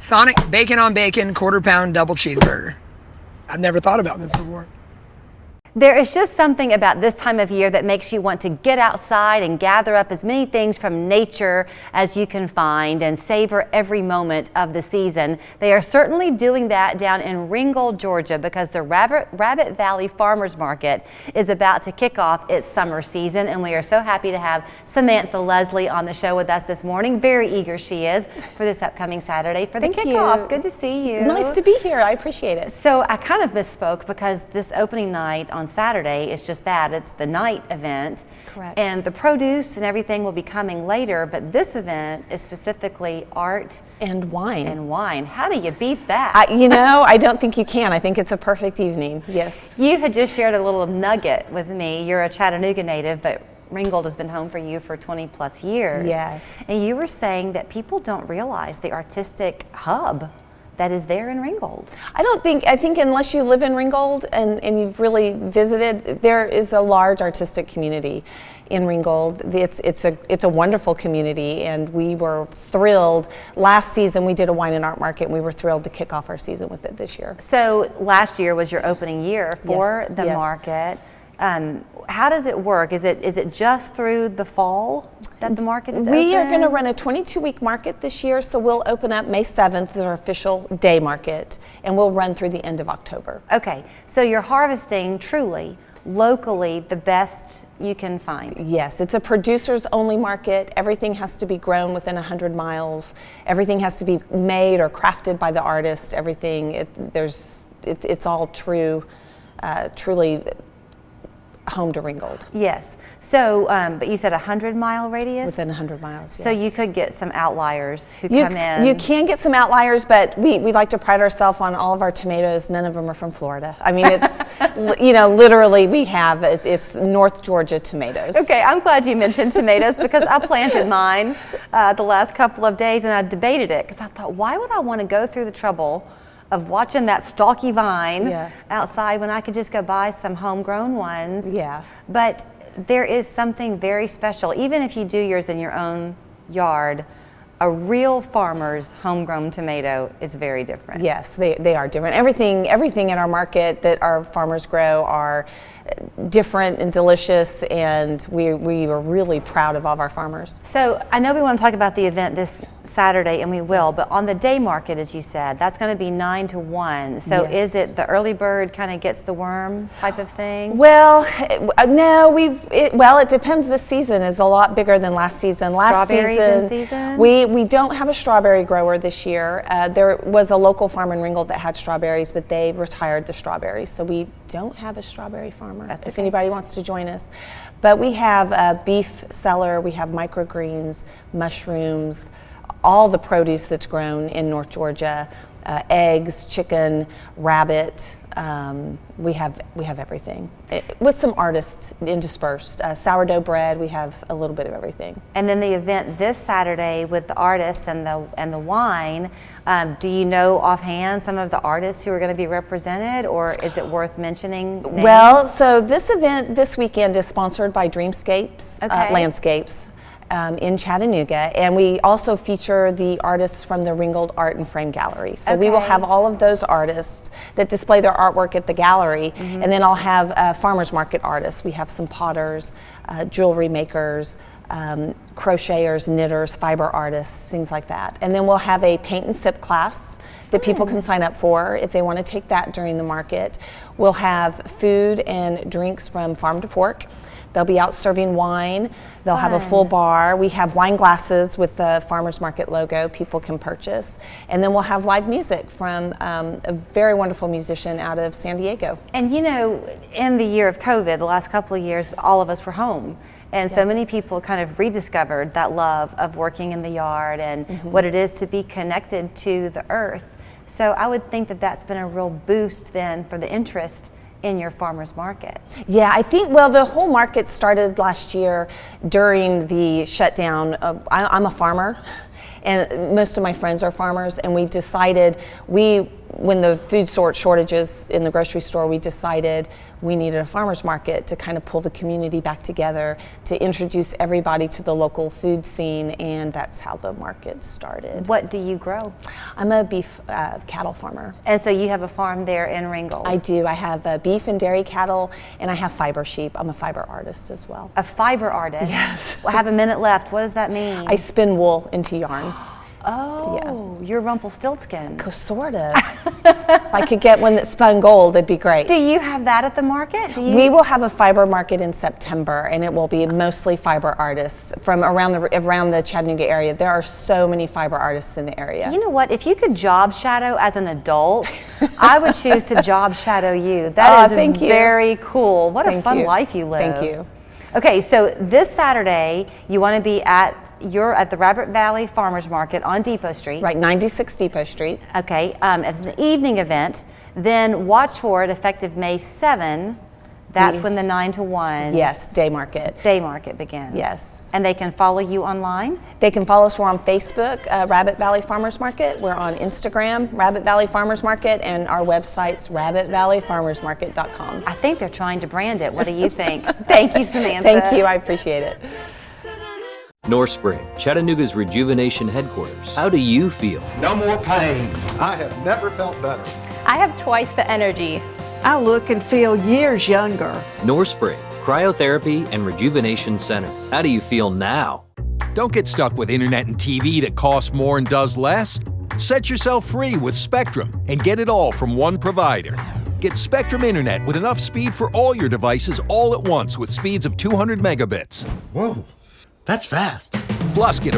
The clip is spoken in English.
Sonic bacon on bacon, quarter-pound double cheeseburger. I've never thought about this before. There is just something about this time of year that makes you want to get outside and gather up as many things from nature as you can find and savor every moment of the season. They are certainly doing that down in Ringgold, Georgia, because the Rabbit Valley Farmers Market is about to kick off its summer season, and we are so happy to have Samantha Leslie on the show with us this morning. Very eager she is for this upcoming Saturday for the kickoff. Good to see you. Nice to be here. I appreciate it. So I kind of misspoke because this opening night on Saturday is just that. It's the night event. Correct. And the produce and everything will be coming later, but this event is specifically art and wine. How do you beat that? I don't think you can. I think it's a perfect evening. Yes. You had just shared a little nugget with me. You're a Chattanooga native, but Ringgold has been home for you for 20 plus years. Yes. And you were saying that people don't realize the artistic hub that is there in Ringgold. I think unless you live in Ringgold and you've really visited, there is a large artistic community in Ringgold. It's a wonderful community, and we were thrilled. Last season we did a wine and art market, and we were thrilled to kick off our season with it this year. So last year was your opening year for the market. How does it work? Is it just through the fall that the market is open? We are going to run a 22-week market this year, so we'll open up May 7th as our official day market, and we'll run through the end of October. Okay, so you're harvesting truly, locally, the best you can find. Yes, it's a producers only market. Everything has to be grown within 100 miles. Everything has to be made or crafted by the artist. Everything, it's all true, truly home to Ringgold. Yes. So, but you said 100-mile radius? Within 100 miles, yes. So you could get some outliers who come in. You can get some outliers, but we like to pride ourselves on all of our tomatoes. None of them are from Florida. I mean, it's, literally we have, it's North Georgia tomatoes. Okay, I'm glad you mentioned tomatoes because I planted mine the last couple of days, and I debated it because I thought, why would I want to go through the trouble of watching that stalky vine outside when I could just go buy some homegrown ones? Yeah. But there is something very special, even if you do yours in your own yard. A real farmer's homegrown tomato is very different. Yes, they are different. Everything in our market that our farmers grow are different and delicious, and we are really proud of all of our farmers. So I know we want to talk about the event this Saturday, and we will, but on the day market, as you said, that's going to be 9 to 1. So is it the early bird kind of gets the worm type of thing? Well, no, it depends. This season is a lot bigger than last season. Strawberries in season? We don't have a strawberry grower this year. There was a local farm in Ringgold that had strawberries, but they retired the strawberries, so we don't have a strawberry farmer. If anybody wants to join us. But we have a beef cellar, we have microgreens, mushrooms, all the produce that's grown in North Georgia, eggs, chicken, rabbit. We have everything with some artists interspersed. Sourdough bread. We have a little bit of everything. And then the event this Saturday with the artists and the wine. Do you know offhand some of the artists who are going to be represented, or is it worth mentioning names? Well, so this event this weekend is sponsored by Dreamscapes Landscapes in Chattanooga, and we also feature the artists from the Ringgold Art and Frame Gallery. So we will have all of those artists that display their artwork at the gallery, and then I'll have farmers market artists. We have some potters, jewelry makers, crocheters, knitters, fiber artists, things like that. And then we'll have a paint and sip class that people can sign up for if they want to take that during the market. We'll have food and drinks from Farm to Fork. They'll be out serving wine. They'll have a full bar. We have wine glasses with the Farmers Market logo people can purchase. And then we'll have live music from a very wonderful musician out of San Diego. And in the year of COVID, the last couple of years, all of us were home. And so many people kind of rediscovered that love of working in the yard and what it is to be connected to the earth. So I would think that that's been a real boost then for the interest in your farmers market. Yeah, I think, well, the whole market started last year during the shutdown. I'm a farmer, and most of my friends are farmers, and we decided when the food shortages in the grocery store, we decided we needed a farmers market to kind of pull the community back together, to introduce everybody to the local food scene, and that's how the market started. What do you grow? I'm a beef cattle farmer. And so you have a farm there in Ringgold. I do. I have beef and dairy cattle, and I have fiber sheep. I'm a fiber artist as well. A fiber artist? Yes. I have a minute left. What does that mean? I spin wool into yarn. Oh, you're Rumpelstiltskin. Sort of. If I could get one that spun gold, it'd be great. Do you have that at the market? We will have a fiber market in September, and it will be mostly fiber artists from around the Chattanooga area. There are so many fiber artists in the area. You know what? If you could job shadow as an adult, I would choose to job shadow you. That is very cool. What a fun life you live. Thank you. Okay, so this Saturday you want to be at the Rabbit Valley Farmers Market on Depot Street. Right, 96 Depot Street. Okay, it's an evening event. Then watch for it effective May 7. That's when the 9 to 1 day market begins. Yes. And they can follow you online? They can follow us. We're on Facebook, Rabbit Valley Farmers Market. We're on Instagram, Rabbit Valley Farmers Market, and our website's rabbitvalleyfarmersmarket.com. I think they're trying to brand it. What do you think? Thank you, Samantha. Thank you. I appreciate it. North Spring, Chattanooga's rejuvenation headquarters. How do you feel? No more pain. I have never felt better. I have twice the energy. I look and feel years younger. North Spring, Cryotherapy and Rejuvenation Center. How do you feel now? Don't get stuck with internet and TV that costs more and does less. Set yourself free with Spectrum and get it all from one provider. Get Spectrum Internet with enough speed for all your devices all at once with speeds of 200 megabits. Whoa, that's fast. Plus, get a